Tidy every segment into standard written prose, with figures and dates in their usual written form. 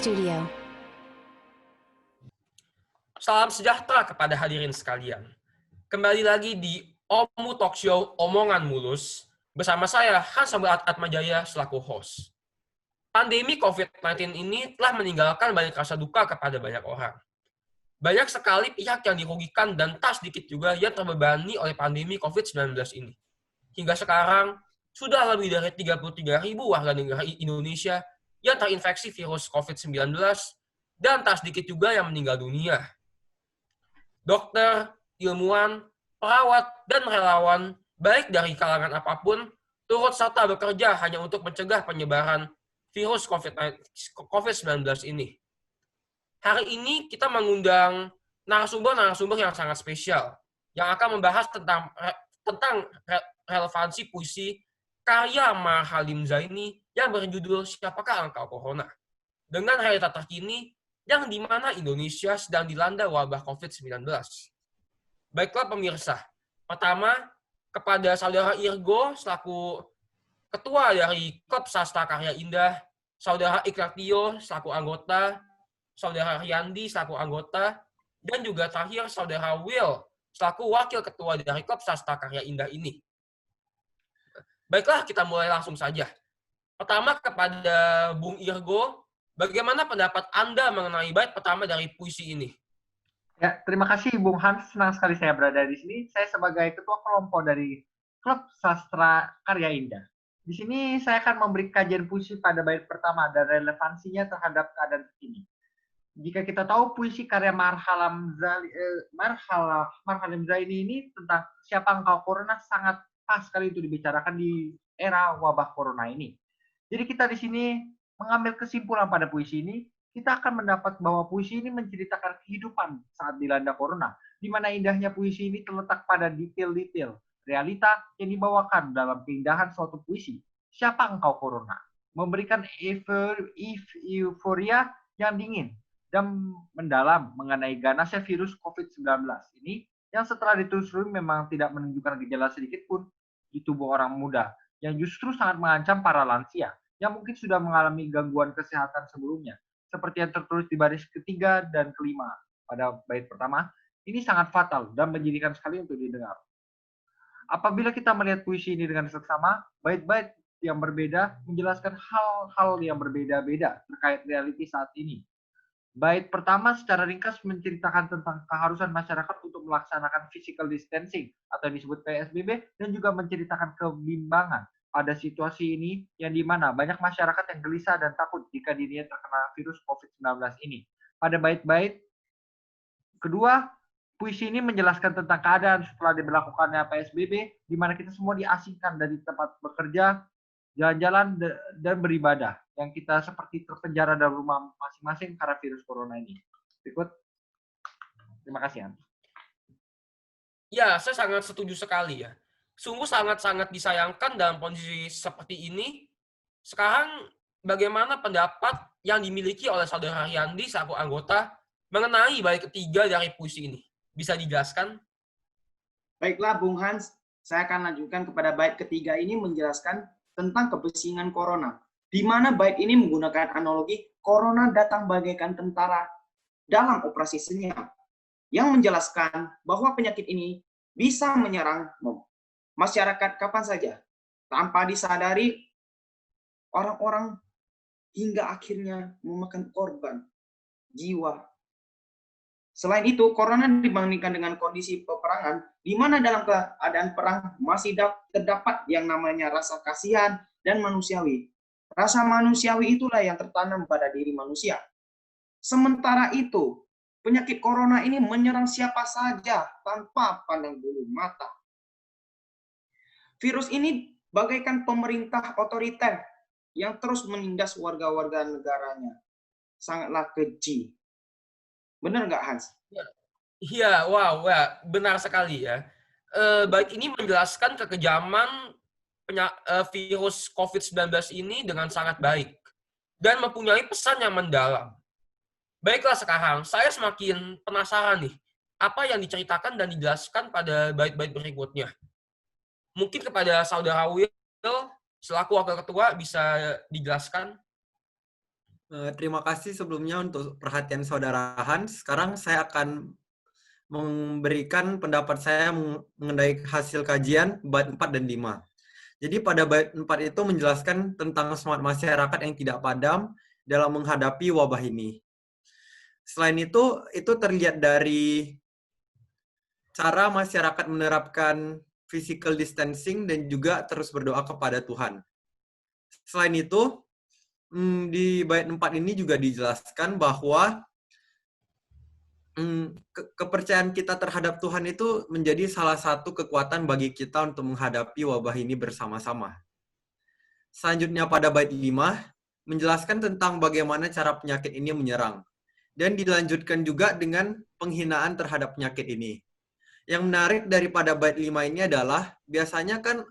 Studio. Salam sejahtera kepada hadirin sekalian. Kembali lagi di Omu Talk Show Omongan Mulus bersama saya Hans Samuel Atmajaya selaku host. Pandemi COVID-19 ini telah meninggalkan banyak rasa duka kepada banyak orang. Banyak sekali pihak yang dirugikan dan tak sedikit juga yang terbebani oleh pandemi COVID-19 ini. Hingga sekarang, sudah lebih dari 33.000 warga negara Indonesia yang terinfeksi virus COVID-19 dan tak sedikit juga yang meninggal dunia. Dokter, ilmuwan, perawat, dan relawan, baik dari kalangan apapun, turut serta bekerja hanya untuk mencegah penyebaran virus COVID-19 ini. Hari ini kita mengundang narasumber-narasumber yang sangat spesial, yang akan membahas tentang relevansi puisi karya Mar Halim Zaini yang berjudul Siapakah Engkau Corona? Dengan realita terkini yang di mana Indonesia sedang dilanda wabah COVID-19. Baiklah pemirsa, pertama kepada Saudara Irgo selaku Ketua dari Klub Sastra Karya Indah, Saudara Iklatio selaku anggota, Saudara Riyandi selaku anggota, dan juga terakhir Saudara Will selaku Wakil Ketua dari Klub Sastra Karya Indah ini. Baiklah, kita mulai langsung saja. Pertama kepada Bung Irgo, bagaimana pendapat Anda mengenai bait pertama dari puisi ini? Ya, terima kasih Bung Hans. Senang sekali saya berada di sini. Saya sebagai ketua kelompok dari Klub Sastra Karya Indah. Di sini saya akan memberi kajian puisi pada bait pertama dan relevansinya terhadap keadaan terkini. Jika kita tahu puisi karya Mar Halim Zaini ini tentang siapa engkau corona sangat pas sekali itu dibicarakan di era wabah corona ini. Jadi kita di sini mengambil kesimpulan pada puisi ini, kita akan mendapat bahwa puisi ini menceritakan kehidupan saat dilanda corona, di mana indahnya puisi ini terletak pada detail-detail realita yang dibawakan dalam keindahan suatu puisi. Siapa engkau corona? Memberikan euforia yang dingin dan mendalam mengenai ganasnya virus COVID-19 ini yang setelah ditelusuri memang tidak menunjukkan gejala sedikit pun di tubuh orang muda, yang justru sangat mengancam para lansia yang mungkin sudah mengalami gangguan kesehatan sebelumnya, seperti yang tertulis di baris ketiga dan kelima pada bait pertama. Ini sangat fatal dan menjadikan sekali untuk didengar. Apabila kita melihat puisi ini dengan seksama, bait-bait yang berbeda menjelaskan hal-hal yang berbeda-beda terkait realiti saat ini. Bait pertama secara ringkas menceritakan tentang keharusan masyarakat untuk melaksanakan physical distancing atau disebut PSBB, dan juga menceritakan kebimbangan pada situasi ini yang dimana banyak masyarakat yang gelisah dan takut jika dirinya terkena virus COVID-19 ini. Pada bait-bait kedua, puisi ini menjelaskan tentang keadaan setelah diberlakukannya PSBB, di mana kita semua diasingkan dari tempat bekerja, jalan-jalan, dan beribadah, yang kita seperti terpenjara dalam rumah masing-masing karena virus corona ini. Berikut. Terima kasih, Hans. Ya, saya sangat setuju sekali ya. Sungguh sangat-sangat disayangkan dalam kondisi seperti ini. Sekarang bagaimana pendapat yang dimiliki oleh Saudara Riyandi selaku anggota mengenai bait ketiga dari puisi ini? Bisa dijelaskan? Baiklah, Bung Hans. Saya akan lanjutkan kepada bait ketiga ini menjelaskan tentang kebisingan corona, di mana bait ini menggunakan analogi corona datang bagaikan tentara dalam operasi senyap, yang menjelaskan bahwa penyakit ini bisa menyerang masyarakat kapan saja, tanpa disadari orang-orang hingga akhirnya memakan korban jiwa. Selain itu, corona dibandingkan dengan kondisi peperangan, di mana dalam keadaan perang masih terdapat yang namanya rasa kasihan dan manusiawi. Rasa manusiawi itulah yang tertanam pada diri manusia. Sementara itu, penyakit corona ini menyerang siapa saja tanpa pandang bulu mata. Virus ini bagaikan pemerintah otoriter yang terus menindas warga-warga negaranya. Sangatlah keji. Benar nggak, Hans? Iya, wow, ya, benar sekali ya. Bait ini menjelaskan kekejaman virus COVID-19 ini dengan sangat baik dan mempunyai pesan yang mendalam. Baiklah, sekarang saya semakin penasaran nih, apa yang diceritakan dan dijelaskan pada bait-bait berikutnya. Mungkin kepada Saudara Will selaku wakil ketua bisa dijelaskan. Terima kasih sebelumnya untuk perhatian Saudara Hans. Sekarang saya akan memberikan pendapat saya mengenai hasil kajian bait 4 dan 5. Jadi pada bait 4 itu menjelaskan tentang semangat masyarakat yang tidak padam dalam menghadapi wabah ini. Selain itu terlihat dari cara masyarakat menerapkan physical distancing dan juga terus berdoa kepada Tuhan. Selain itu, di bait 4 ini juga dijelaskan bahwa kepercayaan kita terhadap Tuhan itu menjadi salah satu kekuatan bagi kita untuk menghadapi wabah ini bersama-sama. Selanjutnya pada bait 5, menjelaskan tentang bagaimana cara penyakit ini menyerang. Dan dilanjutkan juga dengan penghinaan terhadap penyakit ini. Yang menarik daripada bait 5 ini adalah, biasanya kan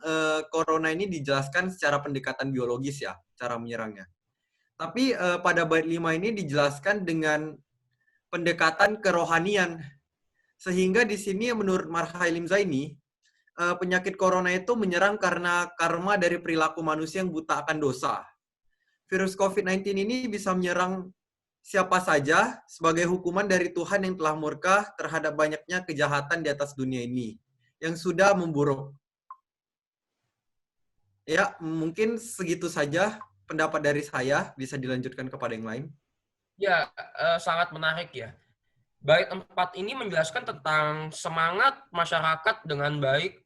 corona ini dijelaskan secara pendekatan biologis ya, cara menyerangnya. Tapi pada bait 5 ini dijelaskan dengan pendekatan kerohanian. Sehingga di sini menurut Marhail Zaini, penyakit corona itu menyerang karena karma dari perilaku manusia yang buta akan dosa. Virus COVID-19 ini bisa menyerang siapa saja sebagai hukuman dari Tuhan yang telah murka terhadap banyaknya kejahatan di atas dunia ini yang sudah memburuk. Ya, mungkin segitu saja pendapat dari saya, bisa dilanjutkan kepada yang lain. Ya, sangat menarik ya. Bait 4 ini menjelaskan tentang semangat masyarakat dengan baik.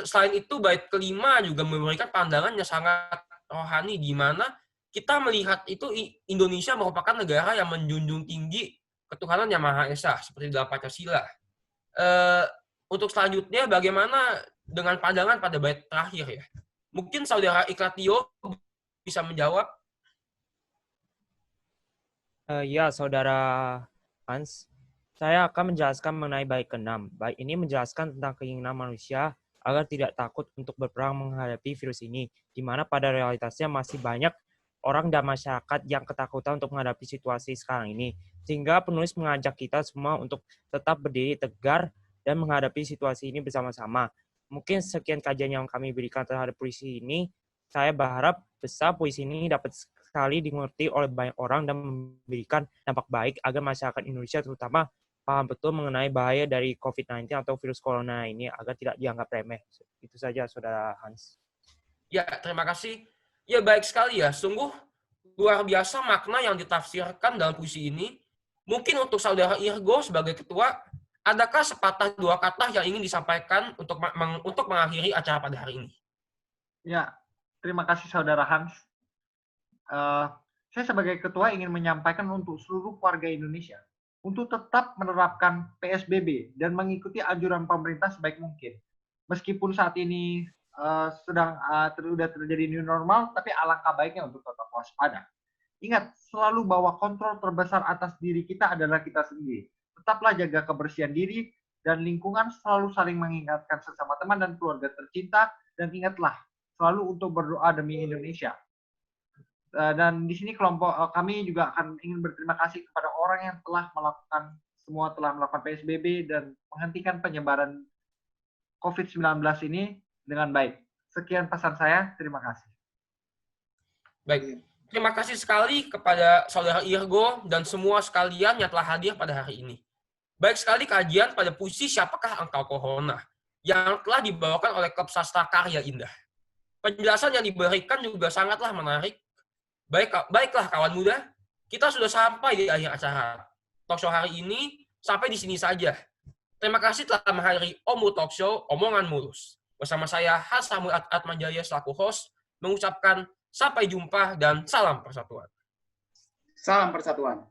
Selain itu, bait kelima juga memberikan pandangan yang sangat rohani, di mana kita melihat itu Indonesia merupakan negara yang menjunjung tinggi ketuhanan Yang Maha Esa, seperti dalam Pancasila. Untuk selanjutnya, bagaimana dengan pandangan pada bait terakhir ya? Mungkin Saudara Iklatio bisa menjawab. Ya, Saudara Hans. Saya akan menjelaskan mengenai bait ke-6. Bait ini menjelaskan tentang keinginan manusia agar tidak takut untuk berperang menghadapi virus ini, di mana pada realitasnya masih banyak orang dan masyarakat yang ketakutan untuk menghadapi situasi sekarang ini. Sehingga penulis mengajak kita semua untuk tetap berdiri tegar dan menghadapi situasi ini bersama-sama. Mungkin sekian kajian yang kami berikan terhadap puisi ini. Saya berharap besar puisi ini dapat sekali dimengerti oleh banyak orang dan memberikan dampak baik agar masyarakat Indonesia terutama paham betul mengenai bahaya dari COVID-19 atau virus corona ini agar tidak dianggap remeh. Itu saja, Saudara Hans. Ya, terima kasih. Ya, baik sekali ya. Sungguh luar biasa makna yang ditafsirkan dalam puisi ini. Mungkin untuk Saudara Irgo sebagai ketua, adakah sepatah dua kata yang ingin disampaikan untuk mengakhiri acara pada hari ini? Ya, terima kasih Saudara Hans. Saya sebagai ketua ingin menyampaikan untuk seluruh warga Indonesia untuk tetap menerapkan PSBB dan mengikuti anjuran pemerintah sebaik mungkin. Meskipun saat ini sudah terjadi new normal, tapi alangkah baiknya untuk tetap waspada. Ingat, selalu bahwa kontrol terbesar atas diri kita adalah kita sendiri. Tetaplah jaga kebersihan diri dan lingkungan, selalu saling mengingatkan sesama teman dan keluarga tercinta, dan ingatlah selalu untuk berdoa demi Indonesia. Dan di sini kelompok kami juga akan ingin berterima kasih kepada orang yang telah melakukan PSBB dan menghentikan penyebaran COVID-19 ini dengan baik. Sekian pesan saya, terima kasih. Baik, terima kasih sekali kepada Saudara Irgo dan semua sekalian yang telah hadir pada hari ini. Baik sekali kajian pada puisi Siapakah Engkau Corona yang telah dibawakan oleh Klub Sastra Karya Indah. Penjelasan yang diberikan juga sangatlah menarik. Baiklah kawan muda, kita sudah sampai di akhir acara. Talkshow hari ini sampai di sini saja. Terima kasih telah menghadiri Omu Talkshow Omongan Mulus. Bersama saya Hans Samuel Atmajaya selaku host mengucapkan sampai jumpa dan salam persatuan. Salam persatuan.